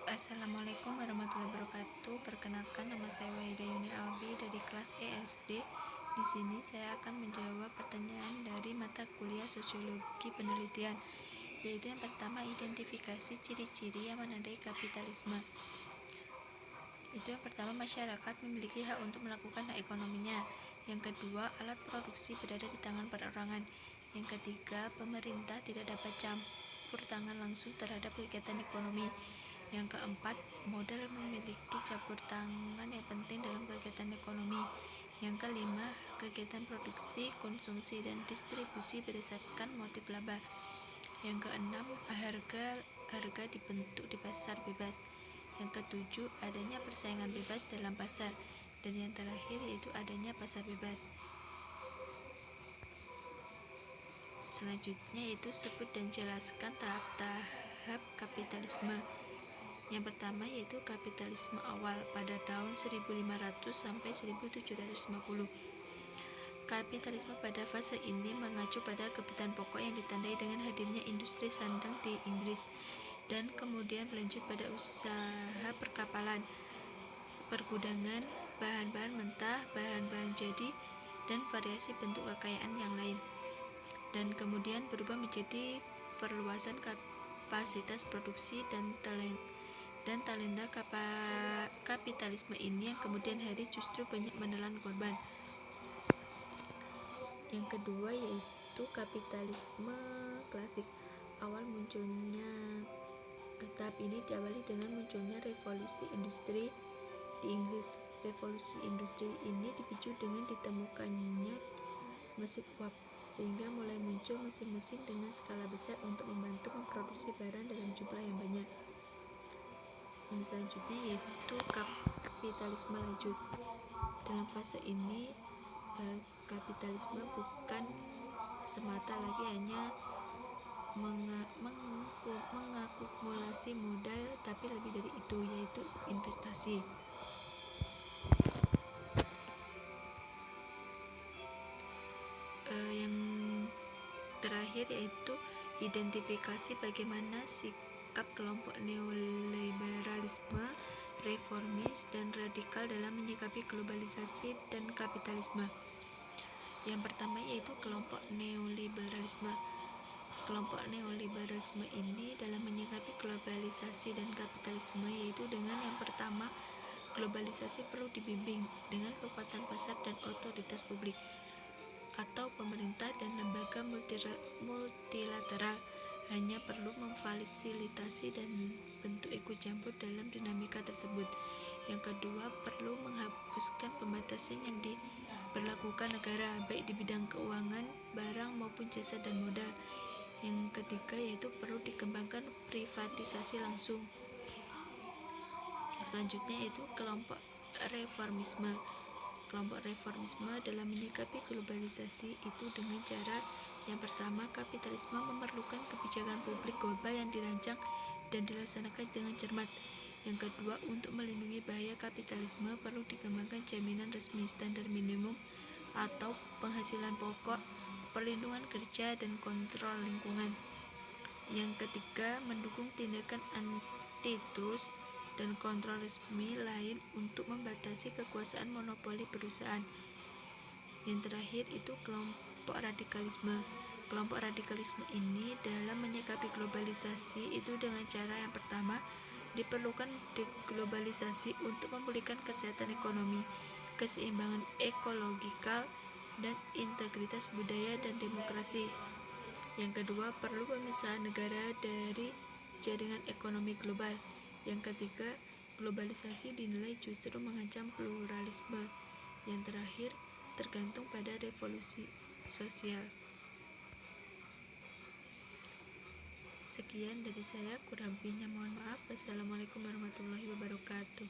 Assalamualaikum warahmatullahi wabarakatuh. Perkenalkan, nama saya Wahida Yuni Albi dari kelas ESD. Di sini saya akan menjawab pertanyaan dari mata kuliah Sosiologi Penelitian, yaitu yang pertama, identifikasi ciri-ciri yang menandai kapitalisme. Itu yang pertama, masyarakat memiliki hak untuk melakukan hak ekonominya. Yang kedua, alat produksi berada di tangan perorangan. Yang ketiga, pemerintah tidak dapat campur tangan langsung terhadap kegiatan ekonomi. Yang keempat, modal memiliki campur tangan yang penting dalam kegiatan ekonomi. Yang kelima, kegiatan produksi, konsumsi, dan distribusi berdasarkan motif laba. Yang keenam, harga dibentuk di pasar bebas. Yang ketujuh, adanya persaingan bebas dalam pasar. Dan yang terakhir yaitu adanya pasar bebas. Selanjutnya yaitu sebut dan jelaskan tahap-tahap kapitalisme. Yang pertama yaitu kapitalisme awal pada tahun 1500 sampai 1750. Kapitalisme pada fase ini mengacu pada kebutuhan pokok yang ditandai dengan hadirnya industri sandang di Inggris, dan kemudian berlanjut pada usaha perkapalan, pergudangan, bahan-bahan mentah, bahan-bahan jadi, dan variasi bentuk kekayaan yang lain. Dan kemudian berubah menjadi perluasan kapasitas produksi dan talenta kapitalisme ini yang kemudian hari justru banyak menelan korban. Yang kedua yaitu kapitalisme klasik. Awal munculnya tahap ini diawali dengan munculnya revolusi industri di Inggris. Revolusi industri ini dipicu dengan ditemukannya mesin uap, sehingga mulai muncul mesin-mesin dengan skala besar untuk membantu memproduksi barang dalam jumlah yang banyak. Yang selanjutnya yaitu kapitalisme lanjut. Dalam fase ini kapitalisme bukan semata lagi hanya mengakumulasi modal, tapi lebih dari itu, yaitu investasi. Yang terakhir yaitu identifikasi bagaimana sikap kelompok neoliberalisme, reformis, dan radikal dalam menyikapi globalisasi dan kapitalisme. Yang pertama yaitu kelompok neoliberalisme. Kelompok neoliberalisme ini dalam menyikapi globalisasi dan kapitalisme yaitu dengan yang pertama, globalisasi perlu dibimbing dengan kekuatan pasar dan otoritas publik atau pemerintah dan lembaga multilateral hanya perlu memfasilitasi dan bentuk ikut campur dalam dinamika tersebut. Yang kedua, perlu menghapuskan pembatasan yang diberlakukan negara, baik di bidang keuangan, barang maupun jasa dan modal. Yang ketiga yaitu perlu dikembangkan privatisasi langsung. Selanjutnya yaitu kelompok reformisme. Kelompok reformisme dalam menyikapi globalisasi itu dengan cara yang pertama, kapitalisme memerlukan kebijakan publik global yang dirancang dan dilaksanakan dengan cermat. Yang kedua, untuk melindungi bahaya kapitalisme perlu dikembangkan jaminan resmi, standar minimum atau penghasilan pokok, perlindungan kerja, dan kontrol lingkungan. Yang ketiga, mendukung tindakan antitrust dan kontrol resmi lain untuk membatasi kekuasaan monopoli perusahaan. Yang terakhir itu kelompok radikalisme. Kelompok radikalisme ini dalam menyikapi globalisasi itu dengan cara yang pertama, diperlukan deglobalisasi untuk memulihkan kesehatan ekonomi, keseimbangan ekologikal, dan integritas budaya dan demokrasi. Yang kedua, perlu pemisahan negara dari jaringan ekonomi global. Yang ketiga, globalisasi dinilai justru mengancam pluralisme. Yang terakhir, tergantung pada revolusi sosial. Sekian dari saya, kurang lebihnya mohon maaf. Wassalamualaikum warahmatullahi wabarakatuh.